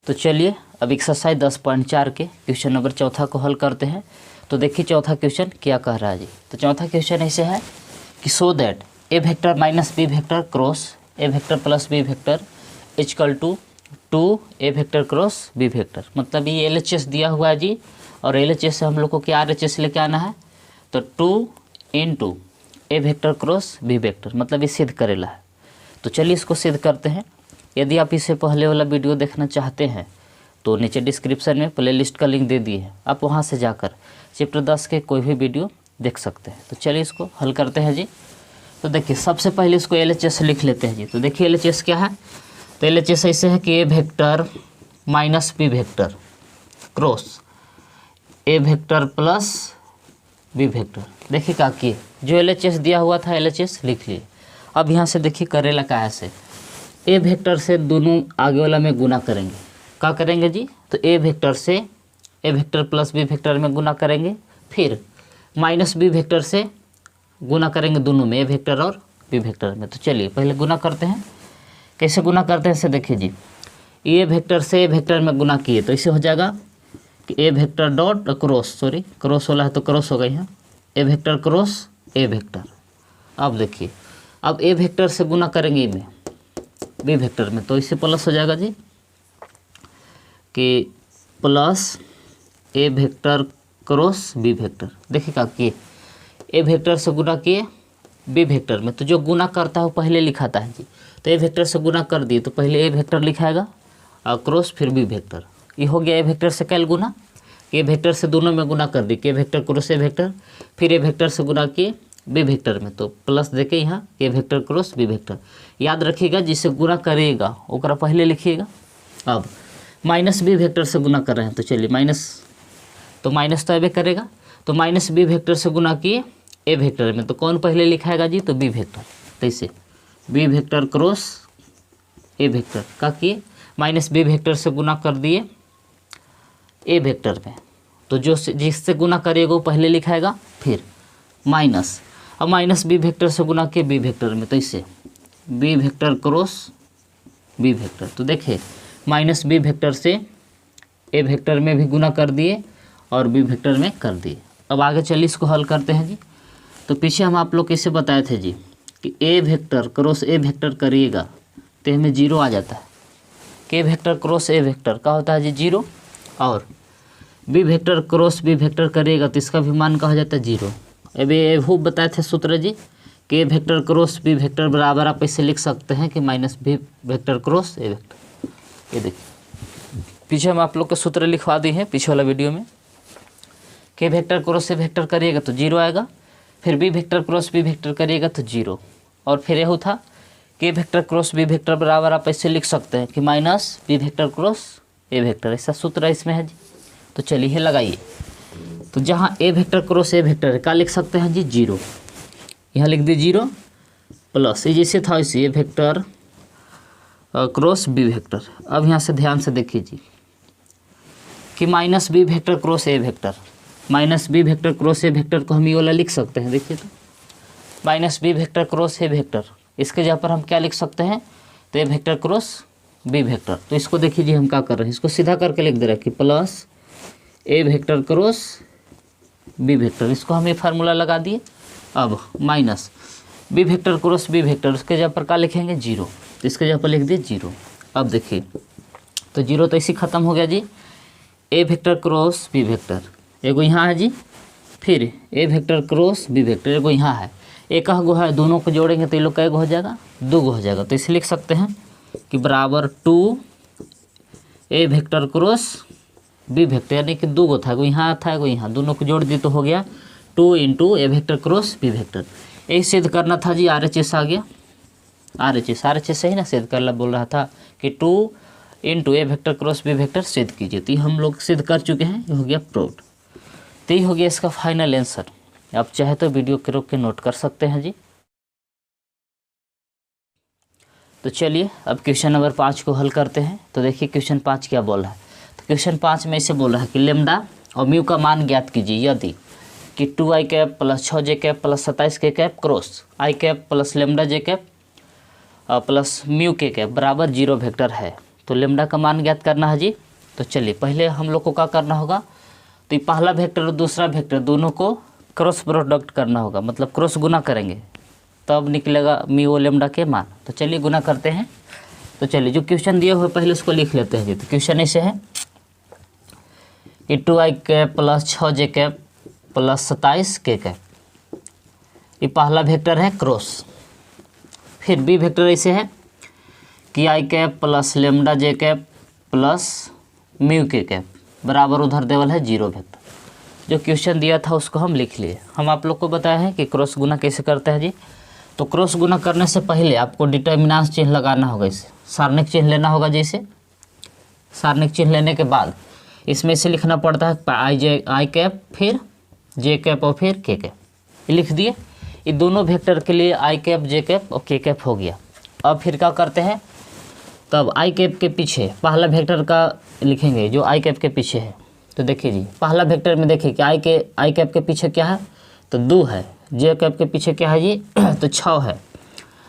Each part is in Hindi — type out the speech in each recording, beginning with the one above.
तो चलिए अब एक्सरसाइज 10.4 के क्वेश्चन नंबर चौथा को हल करते हैं। तो देखिए चौथा क्वेश्चन क्या कह रहा है जी। तो चौथा क्वेश्चन ऐसे है कि so that A vector minus B vector cross A vector plus B vector equal to A vector cross B vector. मतलब ये LHS दिया हुआ है जी, और LHS से हम लोग को क्या RHS लेके आना है, तो 2 इंटू ए वेक्टर क्रॉस बी वेक्टर, मतलब ये सिद्ध करेला है। तो चलिए इसको सिद्ध करते हैं। यदि आप इससे पहले वाला वीडियो देखना चाहते हैं तो नीचे डिस्क्रिप्शन में प्लेलिस्ट का लिंक दे दिए हैं, आप वहां से जाकर चैप्टर 10 के कोई भी वीडियो देख सकते हैं। तो चलिए इसको हल करते हैं जी। तो देखिए सबसे पहले इसको LHS लिख लेते हैं जी। तो देखिए LHS क्या है, तो LHS ऐसे है कि A vector minus B vector cross A vector plus B vector. देखिए क्या किए, जो LHS दिया हुआ था LHS लिख लिए। अब यहाँ से देखिए करेला का ऐसे ए वेक्टर से दोनों आगे वाला में गुना करेंगे। क्या करेंगे जी, तो ए वेक्टर से ए वेक्टर प्लस बी वेक्टर में गुना करेंगे, फिर माइनस बी वेक्टर से गुना करेंगे दोनों में, ए वेक्टर और बी वेक्टर में। तो चलिए पहले गुना करते हैं। कैसे गुना करते हैं इसे देखिए जी। ए वेक्टर से ए वेक्टर में गुना किए तो इसे हो जाएगा कि A vector dot cross, sorry cross वाला है तो क्रॉस हो गई है, A vector cross A vector. अब देखिए अब ए वेक्टर से गुना करेंगे में बी वेक्टर में, तो इससे प्लस हो जाएगा जी कि plus A vector cross B vector. देखिए क्या किए, ए वेक्टर से गुना किए बी वेक्टर में, तो जो गुना करता है वो पहले लिखाता है जी। तो ए वेक्टर से गुना कर दिए तो पहले ए वेक्टर लिखाएगा और क्रॉस फिर बी वेक्टर। ये हो गया ए वेक्टर से कैल गुना, ए वेक्टर से दोनों में गुना कर दी कि A vector cross A vector, फिर ए वेक्टर से गुना किए बी वेक्टर में, तो प्लस देके यहाँ ए वेक्टर क्रॉस बी वेक्टर। याद रखिएगा जिससे गुना करेगा ओकरा पहले लिखिएगा। अब माइनस बी वेक्टर से गुना कर रहे हैं तो चलिए माइनस, तो माइनस तो अबे करेगा, तो माइनस बी वेक्टर से गुना किए ए वेक्टर में, तो कौन पहले लिखाएगा जी, तो बी वेक्टर। तो इसे B vector cross A vector का किए, माइनस बी वेक्टर से गुना कर दिए ए वेक्टर में, तो जो जिससे गुना करेगा वो पहले लिखाएगा, फिर माइनस, अब माइनस बी वेक्टर से गुना किए बी वेक्टर में, तो इससे B vector cross B vector. तो देखिए माइनस बी वेक्टर से ए वेक्टर में भी गुना कर दिए और बी वेक्टर में कर दिए। अब आगे चलिए इसको हल करते हैं जी। तो पीछे हम आप लोग कैसे बताए थे जी कि A vector cross A vector करिएगा तो हमें 0 आ जाता है, के वेक्टर क्रॉस ए वेक्टर का होता है जी 0, और B vector cross B vector करिएगा तो इसका भी मान का हो जाता है 0। अब ये वो बताए थे सूत्र जी कि A vector cross B vector बराबर आप ऐसे लिख सकते हैं कि minus B vector cross A vector. ये देखिए पीछे हम आप लोग के सूत्र लिखवा दिए हैं पीछे वाला वीडियो में, के वेक्टर क्रॉस ए वेक्टर करिएगा तो 0 आएगा, फिर B vector cross B vector करिएगा तो 0, और फिर यह था के वेक्टर क्रॉस बी वेक्टर बराबर आप ऐसे लिख सकते हैं कि minus B vector cross A vector. ऐसा सूत्र इसमें है जी। तो चलिए लगाइए। तो जहाँ ए वेक्टर क्रॉस ए वेक्टर है क्या लिख सकते हैं जी 0, यहाँ लिख दिए 0 प्लस ये जैसे था वैसे A vector cross B vector. अब यहाँ से ध्यान से देखिए जी कि minus B vector cross A vector, minus B vector cross A vector को हम ये वाला लिख सकते हैं। देखिए तो minus B vector cross A vector, इसके जगह पर हम क्या लिख सकते हैं, तो A vector cross B vector. तो इसको देखिए जी हम क्या कर रहे हैं, इसको सीधा करके लिख दे रहे हैं कि plus A vector cross B vector, इसको हम ये फार्मूला लगा दिए। अब minus B vector cross B vector, उसके जगह पर क्या लिखेंगे 0, तो इसके जगह पर लिख दिए 0। अब देखिए तो 0 तो इसी खत्म हो गया जी। ए वेक्टर क्रॉस बी वेक्टर एगो यहाँ है जी, फिर ए वेक्टर क्रॉस बी वेक्टर एगो यहाँ है, एक गो है, दोनों को जोड़ेंगे तो ये लोग कैगो हो जाएगा, 2 गो हो जाएगा। तो इसे लिख सकते हैं कि बराबर 2 ए वेक्टर क्रॉस बी वेक्टर, यानी कि 2 गो था, एगो यहाँ था एगो यहाँ, दोनों को जोड़ दिए तो हो गया 2 इंटू ए वेक्टर क्रॉस बी वेक्टर। यही सिद्ध करना था जी, RHS आ गया, RHS सही ना सिद्ध करना बोल रहा था कि 2 इंटू ए वेक्टर क्रॉस बी वेक्टर सिद्ध कीजिए। तो ये हम लोग सिद्ध कर चुके हैं, ये हो गया प्रूव्ड। तो ये हो गया इसका फाइनल आंसर। आप चाहे तो वीडियो के रोक के नोट कर सकते हैं जी। तो चलिए अब क्वेश्चन नंबर 5 को हल करते हैं। तो देखिए क्वेश्चन 5 क्या बोल रहा है। तो क्वेश्चन 5 में इसे बोल रहा है कि लेमडा और म्यू का मान ज्ञात कीजिए यदि कि 2i cap plus 6j cap plus 27k cap cross i cap plus lambda j cap plus mu के कैप बराबर 0 वेक्टर है, तो लेमडा का मान ज्ञात करना है जी। तो चलिए पहले हम लोग को क्या करना होगा, तो ये पहला वेक्टर और दूसरा वेक्टर दोनों को क्रॉस प्रोडक्ट करना होगा, मतलब क्रॉस गुना करेंगे तब निकलेगा म्यू लेमडा के मान। तो चलिए गुना करते हैं। तो चलिए जो क्वेश्चन दिए हुए पहले उसको लिख लेते हैं जी। तो क्वेश्चन ऐसे है कि 2i cap plus 6j cap plus 27k cap, ये पहला वेक्टर है क्रॉस। फिर बी वेक्टर ऐसे है कि i cap plus lambda j cap plus mu के कैप बराबर उधर देवल है 0 वेक्टर। जो क्वेश्चन दिया था उसको हम लिख लिए। हम आप लोग को बताया है कि क्रॉस गुना कैसे करते हैं जी। तो क्रॉस गुना करने से पहले आपको डिटर्मिनेंट चिन्ह लगाना होगा, इसे सारणिक चिन्ह लेना होगा। जैसे सारणिक चिन्ह लेने के बाद इसमें से लिखना पड़ता है आई कैप फिर जे कैप और फिर के कैप, ये लिख दिए। ये दोनों वेक्टर के लिए आई कैप जे कैप और के कैप हो गया। अब फिर क्या करते हैं, तब आई कैप के पीछे पहला वेक्टर का लिखेंगे जो आई कैप के पीछे है। तो देखिए जी पहला वेक्टर में देखिए कि आई कैप के पीछे क्या है, तो 2 है। जे कैप के पीछे क्या है जी, तो 6 है।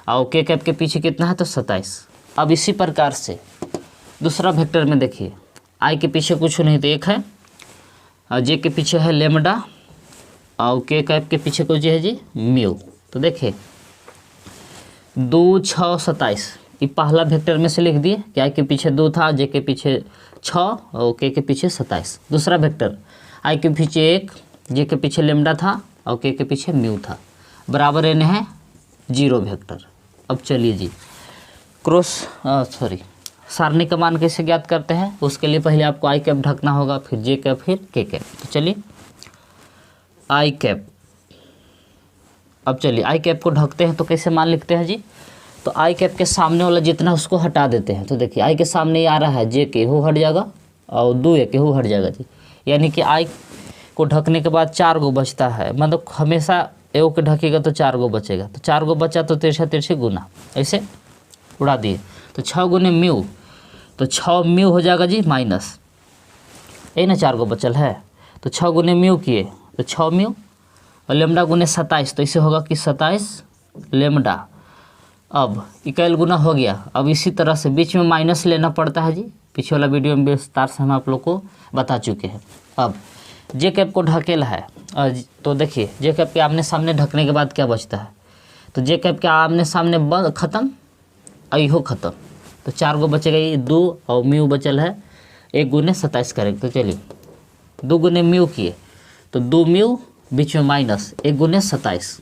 और के कैप के पीछे कितना है, तो 27। अब इसी प्रकार से दूसरा वेक्टर में देखिए आई के पीछे कुछ नहीं तो 1 है, और जे के पीछे है लेमडा, और के कैप के पीछे कुछ है जी म्यू। तो देखिए 2, 6, 27 ये पहला वेक्टर में से लिख दिए कि आई के पीछे 2 था, जे के पीछे 6 और के पीछे 27। दूसरा वेक्टर आई के पीछे 1, जे के पीछे लेमडा था और के पीछे म्यू था, बराबर एन है 0 वेक्टर। अब चलिए जी सारणी का मान कैसे ज्ञात करते हैं, उसके लिए पहले आपको आई कैप ढकना होगा, फिर जे कैप फिर के कैप। तो चलिए आई कैप, अब चलिए आई कैप को ढकते हैं तो कैसे मान लिखते हैं जी। तो आई कैप के सामने वाला जितना उसको हटा देते हैं। तो देखिए आई के सामने ये आ रहा है जे के, वो हट जाएगा और 2 के वो हट जाएगा जी। यानी कि आई को ढकने के बाद 4 गो बचता है, मतलब हमेशा एओ के ढकेगा तो 4 गो बचेगा। तो 4 गो बचा तो 3 गुना ऐसे उड़ा दिए। तो 6 गुने म्यू, तो 6 म्यू हो जाएगा जी माइनस, यही ना 4 गो बचल है। तो 6 गुने म्यू किए तो 6 म्यू, और लेमडा गुने 27 तो इसे होगा कि 27 लेमडा। अब इक्वल गुना हो गया। अब इसी तरह से बीच में माइनस लेना पड़ता है जी, पीछे वाला वीडियो में विस्तार से हम आप लोग को बता चुके हैं। अब जे कैप को ढकेला है, तो देखिए जे कैप के आमने सामने ढकने के बाद क्या बचता है, तो जे कैप के आमने सामने बंद खत्म, अहो खत्म। तो 4 गो बचेगा, ये 2 और म्यू बचल है 1 गुने 27 करेंगे। तो चलिए 2 गुने म्यू किए तो 2 म्यू बीच में माइनस 1 गुने 27,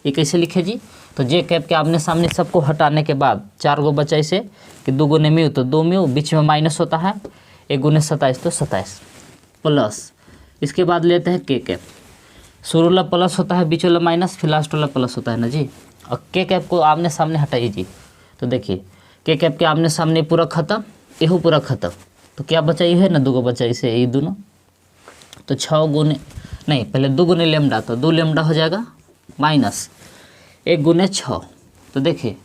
ये कैसे लिखे जी। तो जे कैप के आमने सामने सबको हटाने के बाद 4 गो बचा इसे कि 2 गुने म्यू, तो 2 म्यू बीच में माइनस होता है 1 गुने 27 तो 27 प्लस, इसके बाद लेते हैं के कैप। शुरू वाला प्लस होता है, बीच वाला माइनस, फिर लास्ट वाला प्लस होता है ना जी। और के कैप को आमने सामने हटाइए जी। तो देखिए के कैप के आमने सामने पूरा खत्म, यहू पूरा खत्म। तो क्या बचा, ये है ना 2 गो बचा इसे, ये दोनों। तो 6 गुने नहीं, पहले 2 गुने लेमडा, तो 2 लेमडा हो जाएगा माइनस 1 गुने 6। तो देखिए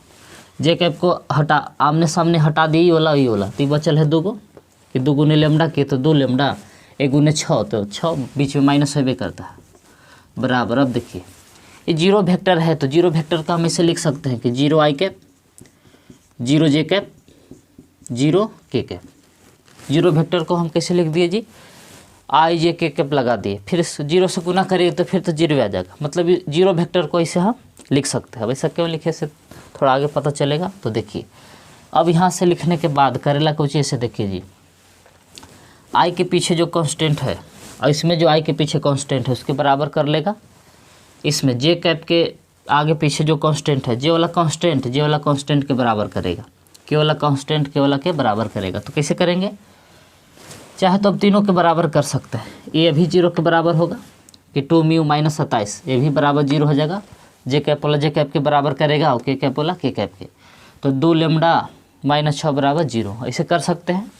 जे कैप को हटा आमने सामने हटा दी, ये वाला तो बचल है 2 गो कि 2 गुने लेमडा के, तो 2 लेमडा 1 गुने 6, तो 6 बीच में माइनस होबे करता है बराबर। अब देखिए ये 0 वेक्टर है, तो 0 वेक्टर का हम इसे लिख सकते हैं कि 0 आई कैप, 0 जे कैप, 0 के कैप। 0 वेक्टर को हम कैसे लिख दिए जी, आई जे के कैप लगा दिए, फिर 0 से गुना करिए तो फिर तो 0 आ जाएगा। मतलब 0 वेक्टर को इसे हम लिख सकते हैं। वैसा क्यों लिखे से थोड़ा आगे पता चलेगा। तो देखिए अब यहाँ से लिखने के बाद करेला कुछ ऐसे, देखिए जी आई के पीछे जो कांस्टेंट है और इसमें जो आई के पीछे कांस्टेंट है उसके बराबर कर लेगा। इसमें जे कैप के आगे पीछे जो कांस्टेंट है, जे वाला कांस्टेंट के बराबर करेगा, के वाला कांस्टेंट के वाला के बराबर करेगा। तो कैसे करेंगे, चाहे तो अब तीनों के बराबर कर सकते हैं। ये भी 0 के बराबर होगा कि 2 म्यू माइनस 27, ये भी बराबर 0 हो जाएगा। जे कैप वाला जे कैप के बराबर करेगा और के कैप वाला के कैप के, तो 2 लेमडा माइनस 6 बराबर 0, ऐसे कर सकते हैं।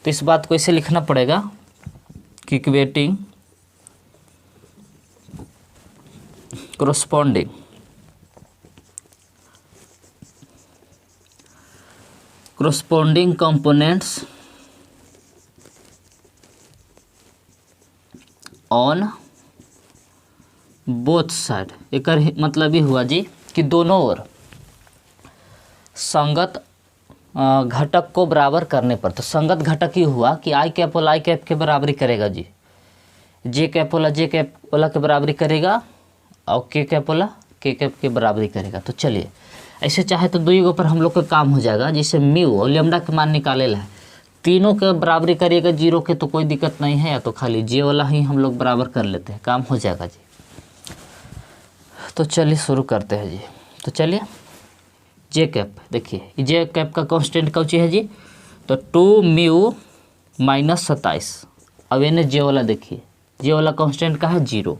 तो इस बात को इसे लिखना पड़ेगा कि equating corresponding components on both side. एक मतलब ही हुआ जी कि दोनों ओर संगत घटक को बराबर करने पर, तो संगत घटक ही हुआ कि आई कैप वाला आई कैप के बराबरी करेगा जी, जे कैप वाला जे कैप वाला के बराबरी करेगा और के कैप वाला के कैप के बराबरी करेगा। तो चलिए ऐसे चाहे तो दुई पर हम लोग का काम हो जाएगा, जैसे म्यू और लेमडा के मान निकाले ला है, तीनों के बराबरी करिएगा जीरो के तो कोई दिक्कत नहीं है, या तो खाली जे वाला ही हम लोग बराबर कर लेते हैं, काम हो जाएगा जी। तो चलिए शुरू करते हैं जी। तो चलिए जे कैप, देखिए जे कैप का कांस्टेंट कौन सी है जी, तो 2 म्यू माइनस 27। अब इन्हें जे वाला देखिए, जे वाला कांस्टेंट का है 0,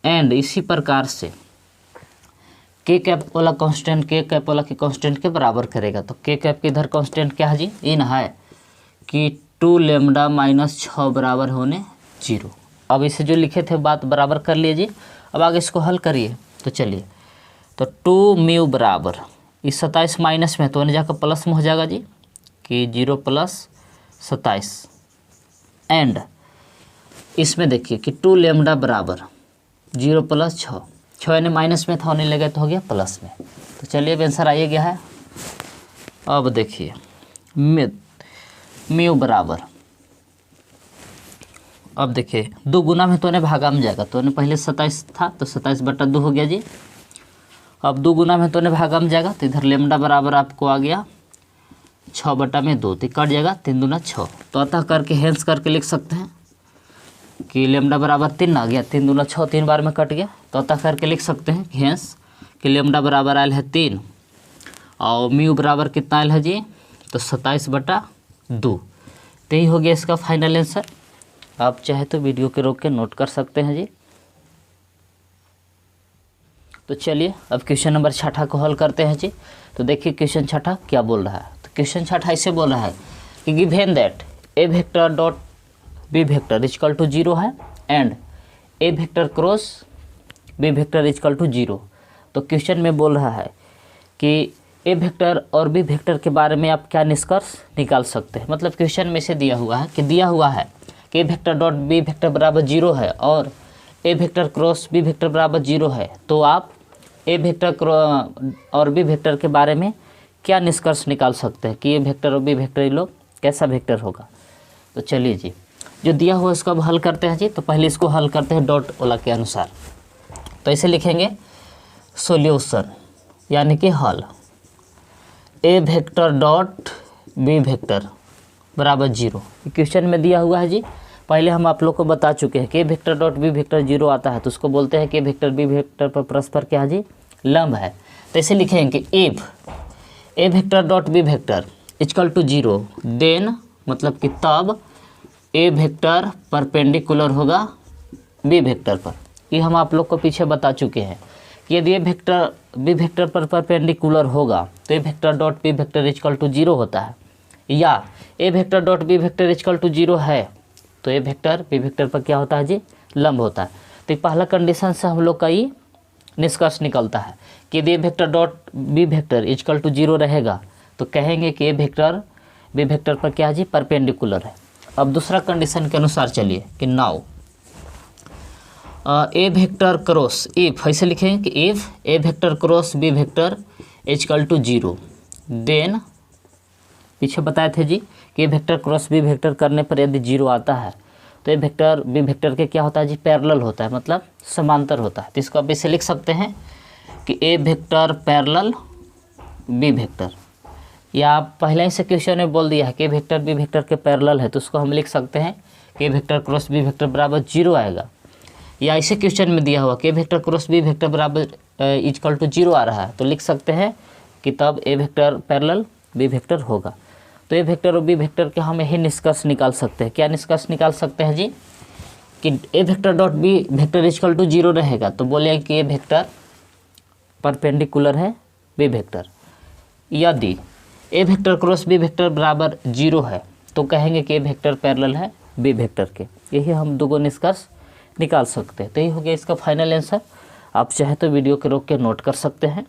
एंड इसी प्रकार से के कैप वाला कांस्टेंट के कैप वाला के कांस्टेंट के बराबर करेगा। तो के कैप के इधर कांस्टेंट क्या है जी, इन है कि 2 लेमडा माइनस 6 बराबर होने 0। अब इसे जो लिखे थे बात बराबर कर लिए जी। अब आगे इसको हल करिए। तो चलिए, तो 2 म्यू बराबर इस 27 माइनस में तो जाकर प्लस में हो जाएगा जी, कि 0 प्लस 27, एंड इसमें देखिए कि 2 लेमडा बराबर 0 प्लस 6 यानी माइनस में था, होने लगे तो हो गया प्लस में। तो चलिए अब आंसर आइए गया है। अब देखिए म्यू बराबर, अब देखिए 2 गुना में तो भागा में जाएगा, तो पहले 27 था तो 27/2 हो गया जी। अब 2 गुना में तो भागा में जाएगा, तो इधर लेमडा बराबर आपको आ गया 6/2, तो कट जाएगा 3 दूना 6। तो अतः करके हेंस करके लिख सकते हैं कि लेमडा बराबर 3 आ गया, 3 दूना 6, 3 बार में कट गया। तो अतः करके लिख सकते हैं हेंस कि लेमडा बराबर आयल है 3 और म्यू बराबर कितना आयल है जी, तो 27/2। तो यही हो गया इसका फाइनल आंसर। आप चाहे तो वीडियो के रोक के नोट कर सकते हैं जी। तो चलिए अब क्वेश्चन नंबर 6 को हल करते हैं जी। तो देखिए क्वेश्चन 6 क्या बोल रहा है। तो क्वेश्चन 6 ऐसे बोल रहा है कि given that A vector dot B vector equal to 0 है and A vector cross B vector equal to 0। तो क्वेश्चन में बोल रहा है कि ए वेक्टर और बी वेक्टर के बारे में आप क्या निष्कर्ष निकाल सकते हैं। मतलब क्वेश्चन में से दिया हुआ है कि A vector dot B vector बराबर 0 है और ए वेक्टर क्रॉस बी वेक्टर बराबर 0 है, तो आप ए वेक्टर और बी वेक्टर के बारे में क्या निष्कर्ष निकाल सकते हैं कि ए वेक्टर और बी वेक्टर ये लोग कैसा वेक्टर होगा। तो चलिए जी, जो दिया हुआ इसको अब हल करते हैं जी। तो पहले इसको हल करते हैं डॉट वाला के अनुसार। तो ऐसे लिखेंगे सॉल्यूशन यानी कि हल, ए वेक्टर डॉट बी वेक्टर बराबर 0 क्वेश्चन में दिया हुआ है जी। पहले हम आप लोग को बता चुके हैं कि A vector dot B vector 0 आता है तो उसको बोलते हैं कि ए वेक्टर बी वेक्टर पर परस्पर क्या है जी, लंब है। तो ऐसे लिखेंगे कि if A vector dot B vector equal to 0 then, मतलब कि तब ए वेक्टर परपेंडिकुलर होगा बी वेक्टर पर। ये हम आप लोग को पीछे बता चुके हैं कि यदि ए वेक्टर बी वेक्टर पर परपेंडिकुलर होगा तो A vector dot B vector equal to 0 होता है, या A vector dot B vector equal to 0 है तो ए वेक्टर बी वेक्टर पर क्या होता है जी, लंब होता है। तो पहला कंडीशन से हम लोग का ये निष्कर्ष निकलता है कि यदि A vector dot B vector equal to 0 रहेगा तो कहेंगे कि ए वेक्टर बी वेक्टर पर क्या है जी, परपेंडिकुलर है। अब दूसरा कंडीशन के अनुसार चलिए कि now A vector cross if, ऐसे लिखेंगे कि if A vector cross B vector equal to 0 then, पीछे बताए थे जी कि A vector cross B vector करने पर यदि 0 आता है तो ए वेक्टर बी वेक्टर के क्या होता है जी, पैरेलल होता है, मतलब समांतर होता है। तो इसको आप इसे लिख सकते हैं कि A vector parallel B vector, या आप पहले ही से क्वेश्चन में बोल दिया है कि ए वेक्टर बी वेक्टर के पैरेलल है तो उसको हम लिख सकते हैं कि A vector cross B vector बराबर 0 आएगा। या इसे क्वेश्चन में दिया हुआ कि A vector cross B vector बराबर इक्वल टू 0 आ रहा है तो लिख सकते हैं कि तब A vector parallel B vector होगा। तो ए वेक्टर और बी वेक्टर के हम यही निष्कर्ष निकाल सकते हैं। क्या निष्कर्ष निकाल सकते हैं जी, कि A vector dot B vector equal to 0 रहेगा तो बोले कि ए वेक्टर परपेंडिकुलर है बी वेक्टर। यदि A vector cross B vector बराबर 0 है तो कहेंगे कि ए वेक्टर पैरेलल है बी वेक्टर के। यही हम दो निष्कर्ष निकाल सकते हैं। तो यही हो गया इसका फाइनल आंसर। आप चाहे तो वीडियो के रोक के नोट कर सकते हैं।